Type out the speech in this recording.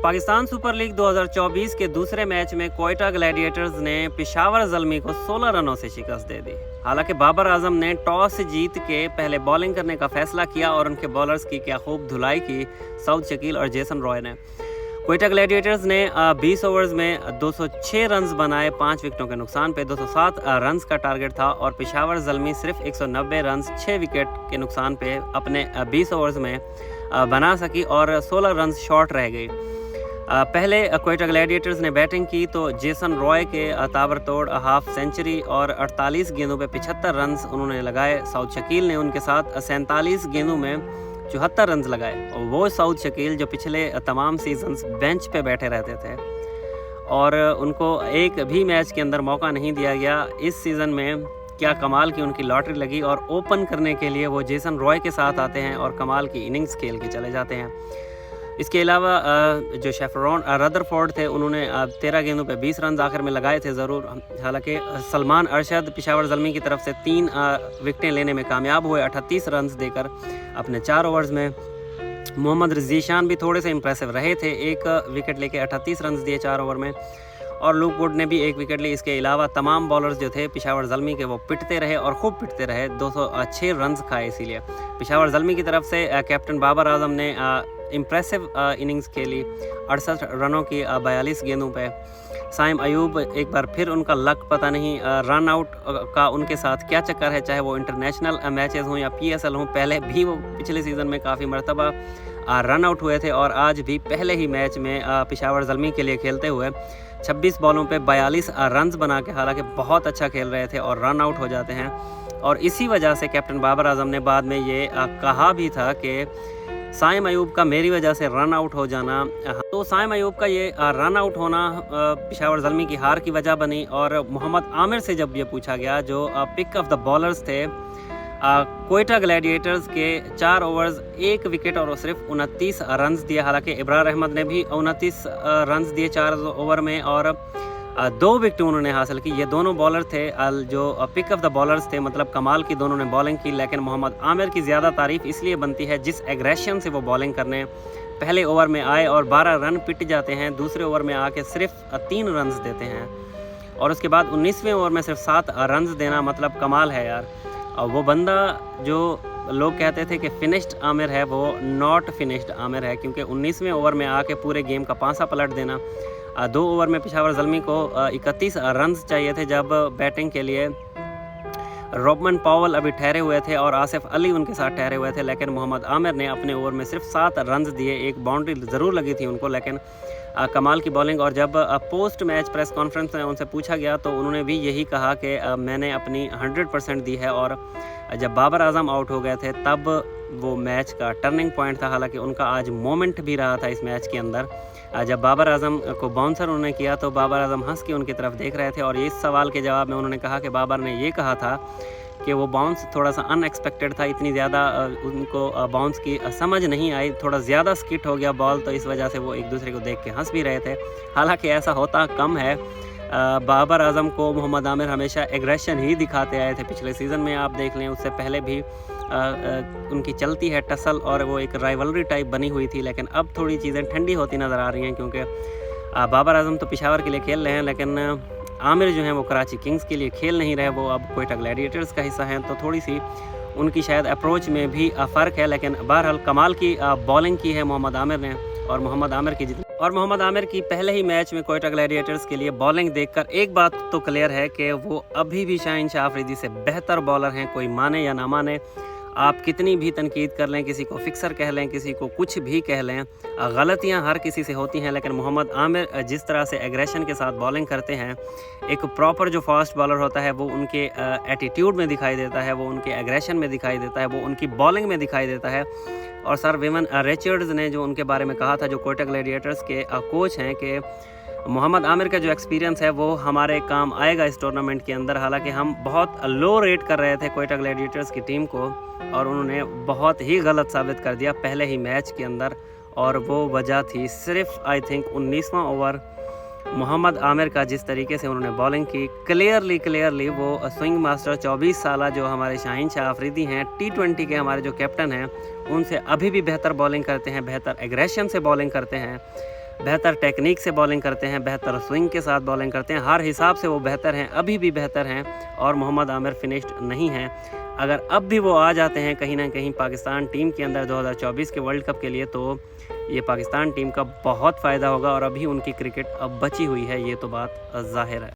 Pakistan super league 2024 के दूसरे match में क्वेटा ग्लैडिएटर्स ने पेशावर ज़ल्मी को 16 रनों से शिकस्त दे दी। हालांकि बाबर आजम ने टॉस जीत के पहले बॉलिंग करने का फैसला किया और उनके बॉलर्स की क्या खूब धुलाई की सऊद शकील और जेसन रॉय ने। क्वेटा ग्लैडिएटर्स ने 20 ओवर्स में 206 रन्स बनाए, 5 विकेटों के नुकसान पे 207 रन्स का टारगेट था और पेशावर ज़ल्मी सिर्फ 190 रन्स 6 विकेट के नुकसान पे अपने 20 ओवर्स में बना सकी और 16 रन्स शॉर्ट रह गई। पहले क्वेटा ग्लैडिएटर्स ने बैटिंग की तो जेसन रॉय के ताबड़तोड़ हाफ सेंचुरी और 48 गेंदों पे 75 रन्स उन्होंने लगाए। सऊद शकील ने उनके साथ 47 गेंदों में 74 रन्स लगाए और वो सऊद शकील जो पिछले तमाम सीजन्स बेंच पे बैठे रहते थे और उनको एक भी मैच के अंदर मौका नहीं दिया गया। इस सीज़न में क्या कमाल की उनकी लॉटरी लगी और ओपन करने के लिए वो जेसन रॉय के साथ आते हैं और कमाल की इनिंग्स खेल के चले जाते हैं। इसके अलावा जो शेफरॉन रदरफोर्ड थे उन्होंने 13 गेंदों पे 20 रन आखिर में लगाए थे ज़रूर। हालांकि सलमान अरशद पेशावर ज़ल्मी की तरफ से 3 विकेटें लेने में कामयाब हुए 38 रन देकर अपने 4 ओवर्स में। मोहम्मद ज़ीशान भी थोड़े से इंप्रेसिव रहे थे, 1 विकेट लेके 38 रन दिए 4 ओवर में और लुक वुड ने भी 1 विकेट ली। इसके अलावा तमाम बॉलर्स जो थे पेशावर ज़ल्मी के वो पिटते रहे और खूब पिटते रहे, 206 रन खाए। इसीलिए पेशावर ज़ल्मी की तरफ से कैप्टन बाबर आजम ने इम्प्रेसिव इनिंग्स खेली, 68 रनों की 42 गेंदों पे। साइम अयूब एक बार फिर उनका लक पता नहीं रन आउट का उनके साथ क्या चक्कर है, चाहे वो इंटरनेशनल मैचेस हों या PSL हों। पहले भी वो पिछले सीज़न में काफ़ी मरतबा रन आउट हुए थे और आज भी पहले ही मैच में पेशावर ज़ल्मी के लिए खेलते हुए 26 बॉलों पे 42 रन्स बना के हालांकि बहुत अच्छा खेल रहे थे और रन आउट हो जाते हैं। और इसी वजह से कैप्टन बाबर आजम ने बाद में ये कहा भी था कि साइम अयूब का मेरी वजह से रन आउट हो जाना, तो साइम अयूब का ये रन आउट होना पेशावर ज़ल्मी की हार की वजह बनी। और मोहम्मद आमिर से जब ये पूछा गया जो पिक ऑफ द बॉलर्स थे क्वेटा ग्लैडिएटर्स के 4 ओवर्स 1 विकेट और सिर्फ 29 रन्स दिए। हालांकि इब्रार अहमद ने भी 29 रन्स दिए 4 ओवर में और 2 विकेट उन्होंने हासिल की। ये दोनों बॉलर थे जो पिक ऑफ द बॉलर्स थे, मतलब कमाल की दोनों ने बॉलिंग की। लेकिन मोहम्मद आमिर की ज़्यादा तारीफ इसलिए बनती है जिस एग्रेशन से वो बॉलिंग करने पहले ओवर में आए और 12 रन पिट जाते हैं, दूसरे ओवर में आके सिर्फ 3 रन्स देते हैं और उसके बाद 19वें ओवर में सिर्फ 7 रन्स देना, मतलब कमाल है यार। और वो बंदा जो लोग कहते थे कि फिनिश्ड आमिर है, वो नॉट फिनिश्ड आमिर है, क्योंकि 19वें ओवर में आके पूरे गेम का पांसा पलट देना। 2 ओवर में पेशावर ज़ल्मी को 31 रन्स चाहिए थे जब बैटिंग के लिए रॉबमन पॉवल अभी ठहरे हुए थे और आसिफ अली उनके साथ ठहरे हुए थे। लेकिन मोहम्मद आमिर ने अपने ओवर में सिर्फ 7 रन्स दिए, एक बाउंड्री ज़रूर लगी थी उनको, लेकिन कमाल की बॉलिंग। और जब पोस्ट मैच प्रेस कॉन्फ्रेंस में उनसे पूछा गया तो उन्होंने भी यही कहा कि मैंने अपनी 100% दी है। और जब बाबर आजम आउट हो गए थे तब वो मैच का टर्निंग पॉइंट था। हालांकि उनका आज मोमेंट भी रहा था इस मैच के अंदर। जब बाबर आजम को बाउंसर उन्होंने किया तो बाबर आजम हंस के उनकी तरफ देख रहे थे और इस सवाल के जवाब में उन्होंने कहा कि बाबर ने ये कहा था कि वो बाउंस थोड़ा सा अनएक्सपेक्टेड था, इतनी ज़्यादा उनको बाउंस की समझ नहीं आई, थोड़ा ज़्यादा स्किट हो गया बॉल, तो इस वजह से वो एक दूसरे को देख के हंस भी रहे थे। हालांकि ऐसा होता कम है। बाबर आजम को मोहम्मद आमिर हमेशा एग्रेशन ही दिखाते आए थे। पिछले सीज़न में आप देख लें, उससे पहले भी उनकी चलती है टसल और वो एक राइवलरी टाइप बनी हुई थी। लेकिन अब थोड़ी चीज़ें ठंडी होती नज़र आ रही हैं क्योंकि बाबर आजम तो पेशावर के लिए खेल रहे हैं, लेकिन आमिर जो हैं वो कराची किंग्स के लिए खेल नहीं रहे, वो अब क्वेटा ग्लैडिएटर्स का हिस्सा हैं। तो थोड़ी सी उनकी शायद अप्रोच में भी फ़र्क है। लेकिन बहरहाल कमाल की बॉलिंग की है मोहम्मद आमिर ने और मोहम्मद आमिर की पहले ही मैच में क्वेटा ग्लैडिएटर्स के लिए बॉलिंग देखकर एक बात तो क्लियर है कि वो अभी भी शाहीन शाह अफरीदी से बेहतर बॉलर हैं। कोई माने या ना माने, आप कितनी भी तनकीद कर लें, किसी को फिक्सर कह लें, किसी को कुछ भी कह लें, गलतियां हर किसी से होती हैं। लेकिन मोहम्मद आमिर जिस तरह से एग्रेशन के साथ बॉलिंग करते हैं, एक प्रॉपर जो फास्ट बॉलर होता है वो उनके एटीट्यूड में दिखाई देता है, वो उनके एग्रेशन में दिखाई देता है, वो उनकी बॉलिंग में दिखाई देता है। और सर विवन रिचर्ड्स ने जो उनके बारे में कहा था, जो क्वेटा ग्लैडिएटर्स के कोच हैं, कि मोहम्मद आमिर का जो एक्सपीरियंस है वो हमारे काम आएगा इस टूर्नामेंट के अंदर। हालांकि हम बहुत लो रेट कर रहे थे क्वेटा ग्लैडिएटर्स की टीम को और उन्होंने बहुत ही गलत साबित कर दिया पहले ही मैच के अंदर। और वो वजह थी सिर्फ आई थिंक 19वां ओवर मोहम्मद आमिर का, जिस तरीके से उन्होंने बॉलिंग की। क्लियरली वो स्विंग मास्टर 24 साल जो हमारे शाहीन शाह अफरीदी हैं, T20 के हमारे जो कैप्टन हैं, उनसे अभी भी बेहतर बॉलिंग करते हैं, बेहतर एग्रेशन से बॉलिंग करते हैं। बेहतर टेक्निक से बॉलिंग करते हैं, बेहतर स्विंग के साथ बॉलिंग करते हैं, हर हिसाब से वो बेहतर हैं, अभी भी बेहतर हैं और मोहम्मद आमिर फिनिश्ड नहीं हैं। अगर अब भी वो आ जाते हैं कहीं ना कहीं पाकिस्तान टीम के अंदर 2024 के वर्ल्ड कप के लिए, तो ये पाकिस्तान टीम का बहुत फ़ायदा होगा और अभी उनकी क्रिकेट अब बची हुई है, ये तो बात ज़ाहिर है।